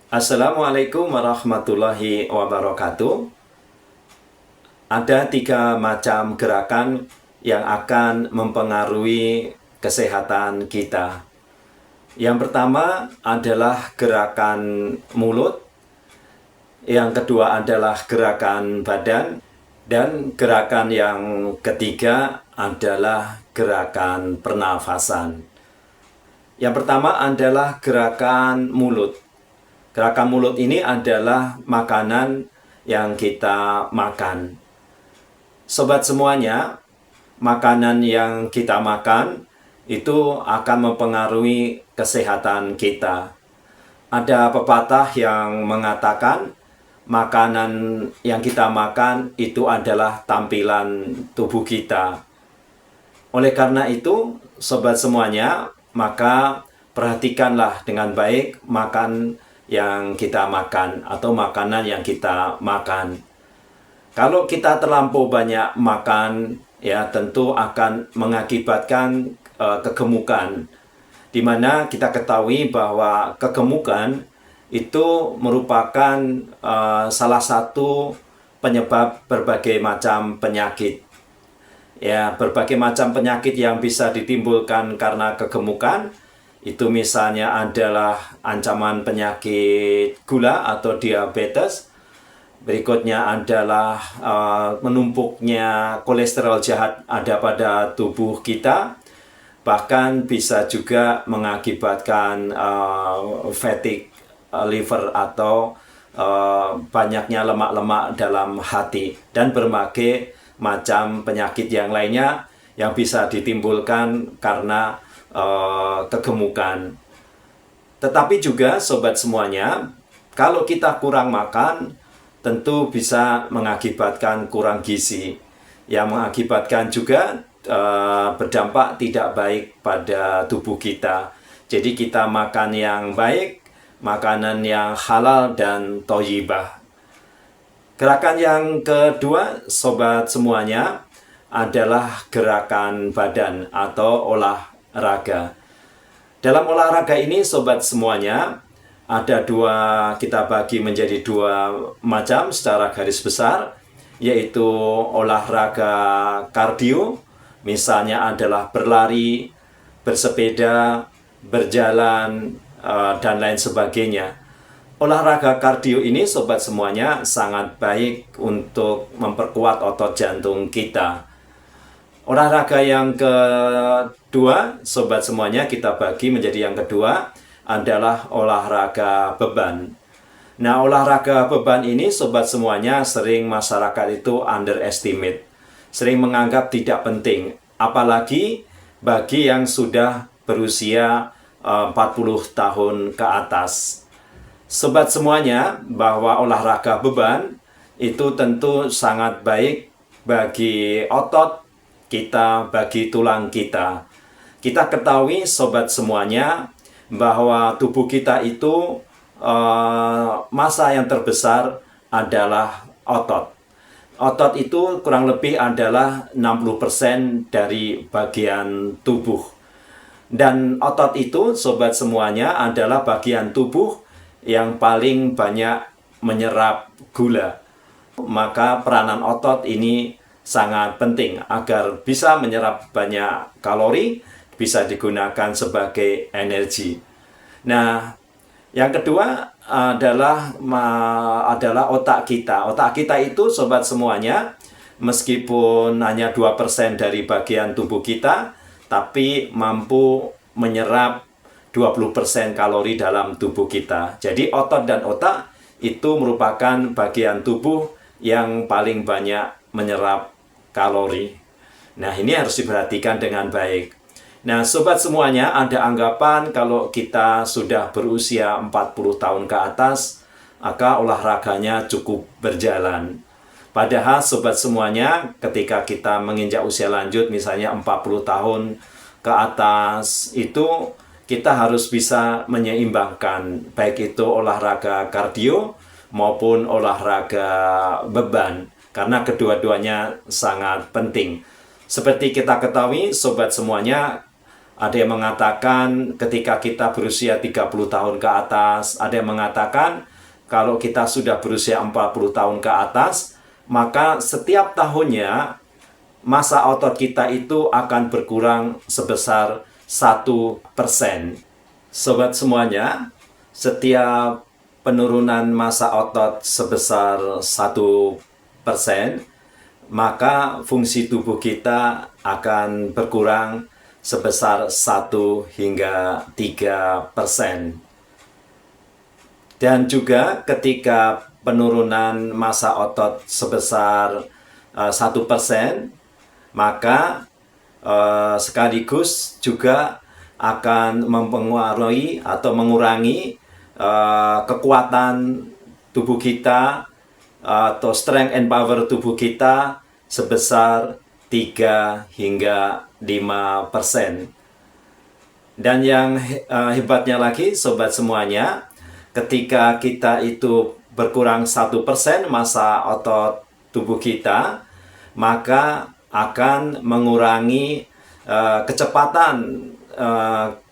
Assalamualaikum warahmatullahi wabarakatuh. Ada 3 macam gerakan yang akan mempengaruhi kesehatan kita. Yang pertama adalah gerakan mulut, yang kedua adalah gerakan badan, dan gerakan yang ketiga adalah gerakan pernafasan. Yang pertama adalah gerakan mulut. Gerakan mulut ini adalah makanan yang kita makan. Sobat semuanya, makanan yang kita makan itu akan mempengaruhi kesehatan kita. Ada pepatah yang mengatakan makanan yang kita makan itu adalah tampilan tubuh kita. Oleh karena itu, sobat semuanya, maka perhatikanlah dengan baik makan yang kita makan atau makanan yang kita makan. Kalau kita terlampau banyak makan, ya tentu akan mengakibatkan kegemukan. Di mana kita ketahui bahwa kegemukan itu merupakan salah satu penyebab berbagai macam penyakit. Ya, berbagai macam penyakit yang bisa ditimbulkan karena kegemukan itu misalnya adalah ancaman penyakit gula atau diabetes. Berikutnya adalah menumpuknya kolesterol jahat ada pada tubuh kita. Bahkan bisa juga mengakibatkan fatigue liver atau banyaknya lemak-lemak dalam hati. Dan berbagai macam penyakit yang lainnya yang bisa ditimbulkan karena kegemukan. Tetapi juga sobat semuanya, kalau kita kurang makan, tentu bisa mengakibatkan kurang gizi, yang mengakibatkan juga berdampak tidak baik pada tubuh kita. Jadi kita makan yang baik, makanan yang halal dan thayyibah. Gerakan yang kedua, sobat semuanya, adalah gerakan badan atau olahraga. Dalam olahraga ini, sobat semuanya, ada kita bagi menjadi 2 macam secara garis besar, yaitu olahraga kardio, misalnya adalah berlari, bersepeda, berjalan, dan lain sebagainya. Olahraga kardio ini, sobat semuanya, sangat baik untuk memperkuat otot jantung kita. Olahraga yang kedua, sobat semuanya, kita bagi menjadi yang kedua, adalah olahraga beban. Nah, olahraga beban ini, sobat semuanya, sering masyarakat itu underestimate. Sering menganggap tidak penting. Apalagi bagi yang sudah berusia 40 tahun ke atas. Sobat semuanya, bahwa olahraga beban itu tentu sangat baik bagi otot kita, bagi tulang kita. Kita ketahui, sobat semuanya, bahwa tubuh kita itu massa yang terbesar adalah otot. Otot itu kurang lebih adalah 60% dari bagian tubuh. Dan otot itu, sobat semuanya, adalah bagian tubuh yang paling banyak menyerap gula. Maka peranan otot ini sangat penting agar bisa menyerap banyak kalori, bisa digunakan sebagai energi. Nah, yang kedua adalah otak kita. Otak kita itu, sobat semuanya, meskipun hanya 2% dari bagian tubuh kita, tapi mampu menyerap 20% kalori dalam tubuh kita. Jadi otot dan otak itu merupakan bagian tubuh yang paling banyak menyerap kalori. Nah, ini harus diperhatikan dengan baik. Nah, sobat semuanya, ada anggapan kalau kita sudah berusia 40 tahun ke atas, maka olahraganya cukup berjalan. Padahal, sobat semuanya, ketika kita menginjak usia lanjut, misalnya 40 tahun ke atas, itu kita harus bisa menyeimbangkan, baik itu olahraga kardio maupun olahraga beban, karena kedua-duanya sangat penting. Seperti kita ketahui, sobat semuanya, Ada yang mengatakan ketika kita berusia 30 tahun ke atas, ada yang mengatakan kalau kita sudah berusia 40 tahun ke atas, maka setiap tahunnya masa otot kita itu akan berkurang sebesar 1%. Sobat semuanya, setiap penurunan masa otot sebesar 1%, maka fungsi tubuh kita akan berkurang sebesar 1 hingga 3%. Dan juga ketika penurunan masa otot sebesar 1%, maka sekaligus juga akan mempengaruhi atau mengurangi kekuatan tubuh kita atau strength and power tubuh kita sebesar 3 hingga 5%. Dan yang hebatnya lagi, sobat semuanya, ketika kita itu berkurang 1% masa otot tubuh kita, maka akan mengurangi kecepatan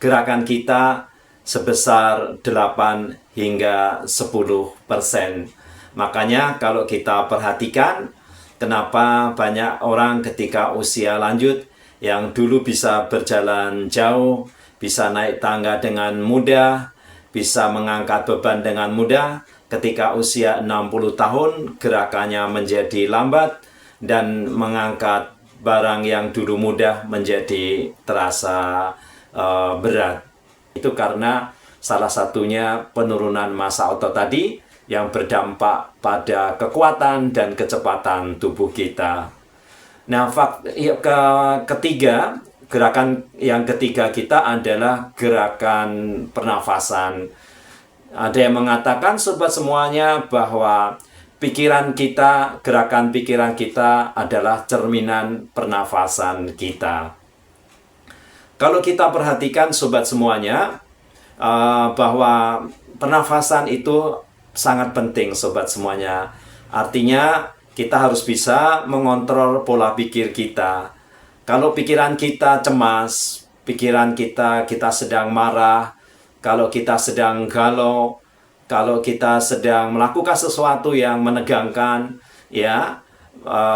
gerakan kita sebesar 8 hingga 10%. Makanya kalau kita perhatikan, kenapa banyak orang ketika usia lanjut yang dulu bisa berjalan jauh, bisa naik tangga dengan mudah, bisa mengangkat beban dengan mudah, ketika usia 60 tahun gerakannya menjadi lambat dan mengangkat barang yang dulu mudah menjadi terasa berat. Itu karena salah satunya penurunan masa otot tadi yang berdampak pada kekuatan dan kecepatan tubuh kita. Nah, gerakan yang ketiga kita adalah gerakan pernafasan. Ada yang mengatakan, sobat semuanya, bahwa pikiran kita, gerakan pikiran kita adalah cerminan pernafasan kita. Kalau kita perhatikan, sobat semuanya, bahwa pernafasan itu sangat penting, sobat semuanya. Artinya kita harus bisa mengontrol pola pikir kita. Kalau pikiran kita cemas, pikiran kita sedang marah, kalau kita sedang galau, kalau kita sedang melakukan sesuatu yang menegangkan, ya,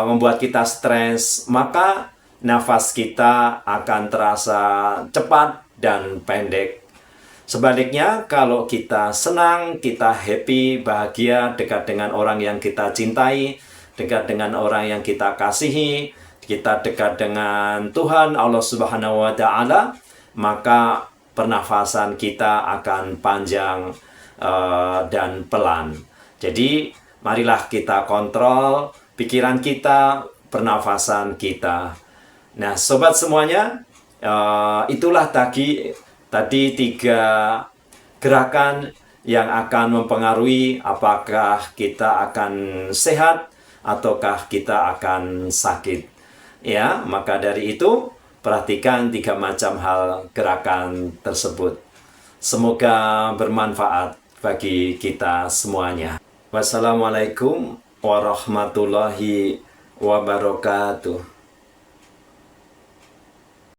membuat kita stres, maka nafas kita akan terasa cepat dan pendek. Sebaliknya, kalau kita senang, kita happy, bahagia, dekat dengan orang yang kita cintai, dekat dengan orang yang kita kasihi, kita dekat dengan Tuhan Allah Subhanahu wa Ta'ala, maka pernafasan kita akan panjang dan pelan. Jadi, marilah kita kontrol pikiran kita, pernafasan kita. Nah, sobat semuanya, itulah tadi 3 gerakan yang akan mempengaruhi apakah kita akan sehat ataukah kita akan sakit. Ya, maka dari itu perhatikan 3 macam hal gerakan tersebut. Semoga bermanfaat bagi kita semuanya. Wassalamualaikum warahmatullahi wabarakatuh.